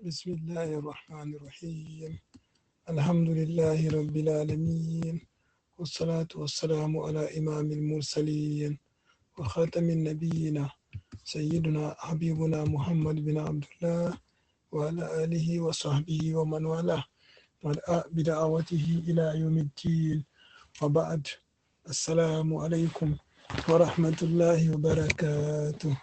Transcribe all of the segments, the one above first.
بسم الله الرحمن الرحيم. الحمد لله رب العالمين، والصلاة والسلام على إمام المرسلين وخاتم النبيين سيدنا حبيبنا محمد بن عبد الله وعلى آله وصحبه ومن والاه بدعوته إلى يوم الدين، وبعد. السلام عليكم ورحمة الله وبركاته.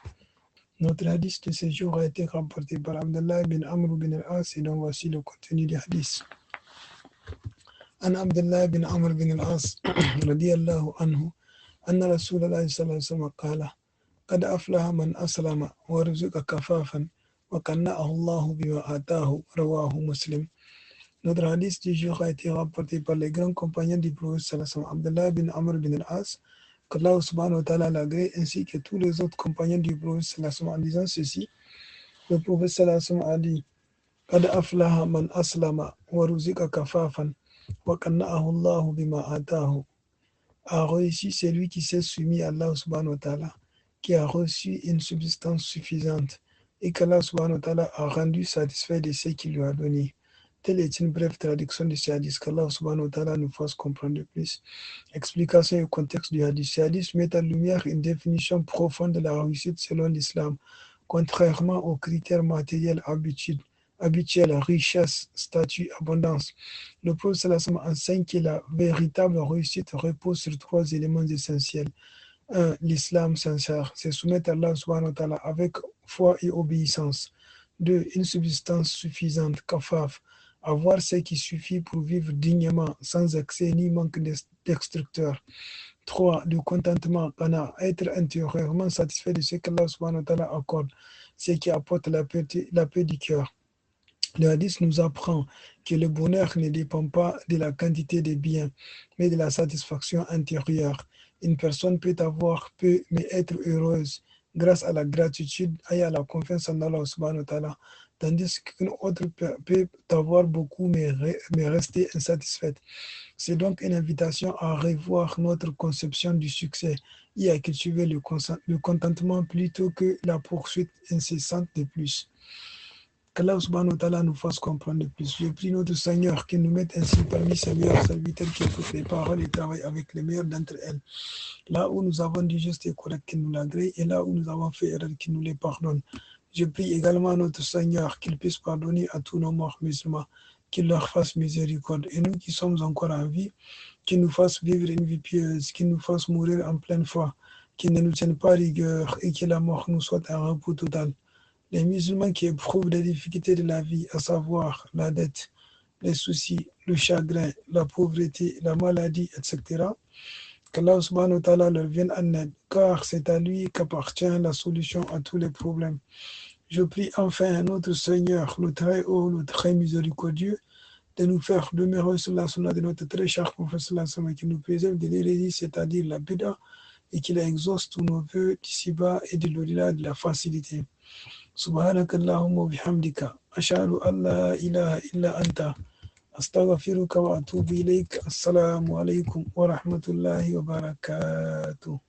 Notre hadith de ce jour a été rapporté par Abdullah bin Amr bin al-As, et donc voici le contenu du hadith. عن عبد الله بن عمرو بن العاص رضي الله عنه أن رسول الله صلى الله عليه وسلم قال: قد أفلح من أسلم ورزق كفافا وقنعه الله بما آتاه. رواه مسلم. Notre hadith du jour a été rapporté par les grands compagnons du prophète sallallahu alayhi wa sallam, Abdullah bin Amr bin al-As, qu'Allah subhanahu wa ta'ala l'agrée, ainsi que tous les autres compagnons du prophète sallallahu alayhi wa sallam, en disant ceci. Le prophète sallallahu alayhi wa sallam a dit: قد أفلح من أسلم ورزق كفافا وقنعه الله بما آتاه. A réussi celui qui s'est soumis à Allah subhanahu wa ta'ala, qui a reçu une subsistance suffisante et qu'Allah subhanahu wa ta'ala a rendu satisfait de ce qu'il lui a donné. Telle est une brève traduction de ce hadith, qu'Allah subhanahu wa ta'ala nous fasse comprendre de plus. Explication et contexte du hadith. Ce hadith met en lumière une définition profonde de la réussite selon l'islam, contrairement aux critères matériels habituels, richesse, statut, abondance. Le prophète sallallahu alayhi wa sallam enseigne que la véritable réussite repose sur trois éléments essentiels. 1. L'islam sincère, se soumettre à Allah subhanahu wa ta'ala avec foi et obéissance. 2. Une subsistance suffisante, kafaf, avoir ce qui suffit pour vivre dignement, sans excès ni manque destructeur. 3. Le contentement, qana, être intérieurement satisfait de ce qu'Allah subhanahu wa ta'ala accorde, ce qui apporte la paix du cœur. Le hadith nous apprend que le bonheur ne dépend pas de la quantité des biens, mais de la satisfaction intérieure. Une personne peut avoir peu, mais être heureuse grâce à la gratitude et à la confiance en Allah subhanahu wa ta'ala, tandis qu'une autre peut avoir beaucoup, mais rester insatisfaite. C'est donc une invitation à revoir notre conception du succès et à cultiver le contentement plutôt que la poursuite incessante de plus. Qu'Allah subhanahu wa ta'ala nous fasse comprendre de plus. Je prie notre Seigneur qu'il nous mette ainsi parmi ses meilleurs serviteurs, qui écoutent les paroles et travaillent avec les meilleurs d'entre elles. Là où nous avons dit juste et correct, qu'il nous l'agrée, et là où nous avons fait erreur, qu'il nous les pardonne. Je prie également notre Seigneur qu'il puisse pardonner à tous nos morts musulmans, qu'il leur fasse miséricorde. Et nous qui sommes encore en vie, qu'il nous fasse vivre une vie pieuse, qu'il nous fasse mourir en pleine foi, qu'il ne nous tienne pas rigueur et que la mort nous soit un repos total. Les musulmans qui éprouvent les difficultés de la vie, à savoir la dette, les soucis, le chagrin, la pauvreté, la maladie, etc., qu'Allah subhanahu wa ta'ala leur vienne en aide, car c'est à lui qu'appartient la solution à tous les problèmes. Je prie enfin notre Seigneur, le très haut, le très miséricordieux, de nous faire demeurer sur la sunna de notre très cher prophète sallallahu alayhi wa sallam, qui nous préserve de l'hérésie, c'est-à-dire la bid'a, et qu'il exauce tous nos vœux d'ici-bas et de l'au-delà de la facilité. سبحانك اللهم وبحمدك أشهد أن لا إله إلا أنت أستغفرك وأتوب إليك. السلام عليكم ورحمة الله وبركاته.